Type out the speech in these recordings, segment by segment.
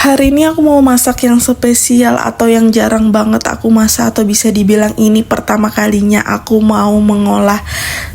Hari ini aku mau masak yang spesial atau yang jarang banget aku masak, atau bisa dibilang ini pertama kalinya aku mau mengolah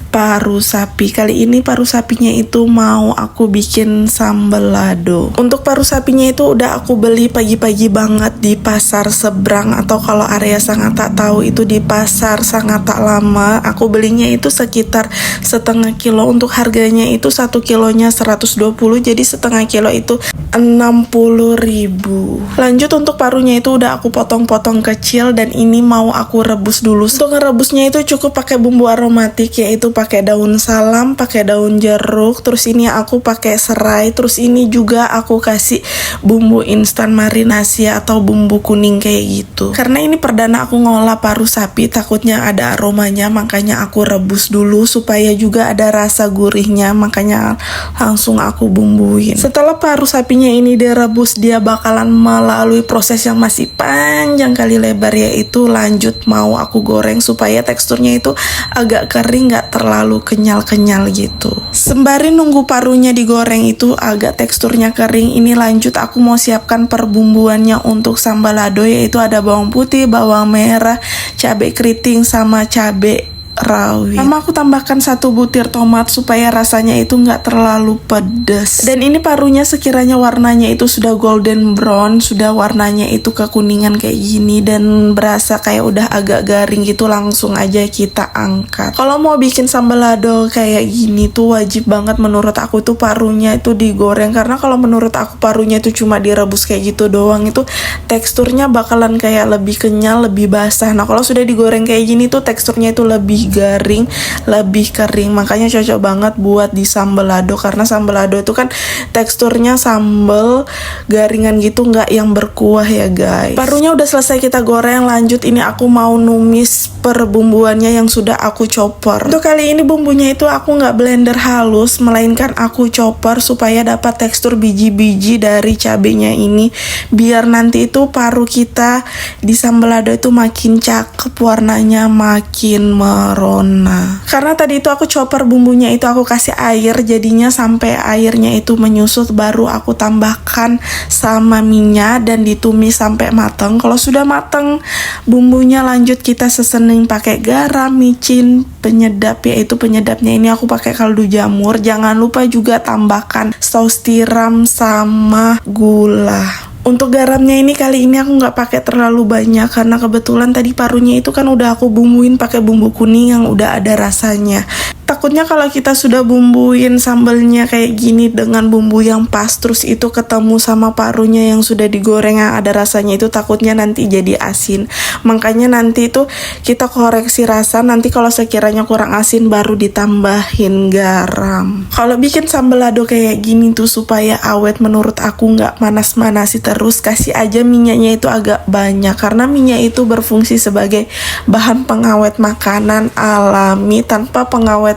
paru sapi. Kali ini paru sapinya itu mau aku bikin sambal lado. Untuk paru sapinya itu udah aku beli pagi-pagi banget di pasar seberang, atau kalau area Sangatta tahu itu di pasar Sangatta lama. Aku belinya itu sekitar setengah kilo. Untuk harganya itu 1 kilonya 120, jadi setengah kilo itu 60.000. Lanjut, untuk parunya itu udah aku potong-potong kecil dan ini mau aku rebus dulu. Untuk ngerebusnya itu cukup pakai bumbu aromatik, yaitu pakai daun salam, pakai daun jeruk, terus ini aku pakai serai, terus ini juga aku kasih bumbu instan marinasi atau bumbu kuning kayak gitu. Karena ini perdana aku ngolah paru sapi, takutnya ada aromanya, makanya aku rebus dulu supaya juga ada rasa gurihnya, makanya langsung aku bumbuin. Setelah paru sapinya ini direbus, dia bakalan melalui proses yang masih panjang kali lebar, yaitu lanjut mau aku goreng supaya teksturnya itu agak kering, gak terlalu kenyal-kenyal gitu. Sembari nunggu parunya digoreng itu agak teksturnya kering, ini lanjut aku mau siapkan perbumbuannya untuk sambal lado, yaitu ada bawang putih, bawang merah, cabai keriting, sama cabai rawit. Sama aku tambahkan 1 butir tomat supaya rasanya itu nggak terlalu pedas. Dan ini parunya sekiranya warnanya itu sudah golden brown, sudah warnanya itu kekuningan kayak gini dan berasa kayak udah agak garing gitu, langsung aja kita angkat. Kalau mau bikin sambal lado kayak gini tuh wajib banget menurut aku tuh parunya itu digoreng, karena kalau menurut aku parunya itu cuma direbus kayak gitu doang, itu teksturnya bakalan kayak lebih kenyal, lebih basah. Nah kalau sudah digoreng kayak gini tuh teksturnya itu lebih garing, lebih kering, makanya cocok banget buat di sambal lado, karena sambal lado itu kan teksturnya sambal garingan gitu, nggak yang berkuah ya guys. Parunya udah selesai kita goreng, lanjut ini aku mau numis perbumbuannya yang sudah aku chopper. Untuk kali ini bumbunya itu aku nggak blender halus, melainkan aku chopper supaya dapat tekstur biji-biji dari cabenya ini, biar nanti itu paru kita di sambal lado itu makin cakep, warnanya makin merona. Karena tadi itu aku chopper bumbunya itu aku kasih air, jadinya sampai airnya itu menyusut baru aku tambahkan sama minyak dan ditumis sampai matang. Kalau sudah matang bumbunya, lanjut kita sesening pakai garam, micin, penyedap, yaitu penyedapnya ini aku pakai kaldu jamur. Jangan lupa juga tambahkan saus tiram sama gula. Untuk garamnya ini kali ini aku nggak pakai terlalu banyak, karena kebetulan tadi parunya itu kan udah aku bumbuin pakai bumbu kuning yang udah ada rasanya. Takutnya kalau kita sudah bumbuin sambalnya kayak gini dengan bumbu yang pas, terus itu ketemu sama parunya yang sudah digoreng yang ada rasanya, itu takutnya nanti jadi asin. Makanya nanti itu kita koreksi rasa, nanti kalau sekiranya kurang asin baru ditambahin garam. Kalau bikin sambal lado kayak gini tuh supaya awet, menurut aku nggak manas-manasi terus, kasih aja minyaknya itu agak banyak, karena minyak itu berfungsi sebagai bahan pengawet makanan alami tanpa pengawet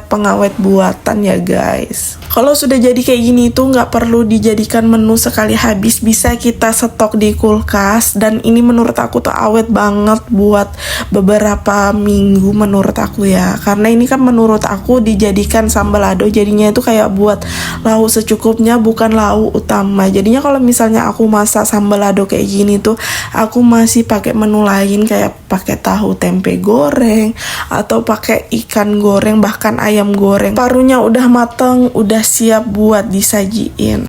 buatan ya guys. Kalau sudah jadi kayak gini itu nggak perlu dijadikan menu sekali habis, bisa kita stok di kulkas, dan ini menurut aku tuh awet banget buat beberapa minggu menurut aku ya. Karena ini kan menurut aku dijadikan sambal lado, jadinya itu kayak buat lauk secukupnya, bukan lauk utama. Jadinya kalau misalnya aku masak sambal lado kayak gini tuh aku masih pakai menu lain, kayak pakai tahu tempe goreng atau pakai ikan goreng, bahkan ayam goreng. Parunya udah mateng, udah siap buat disajiin.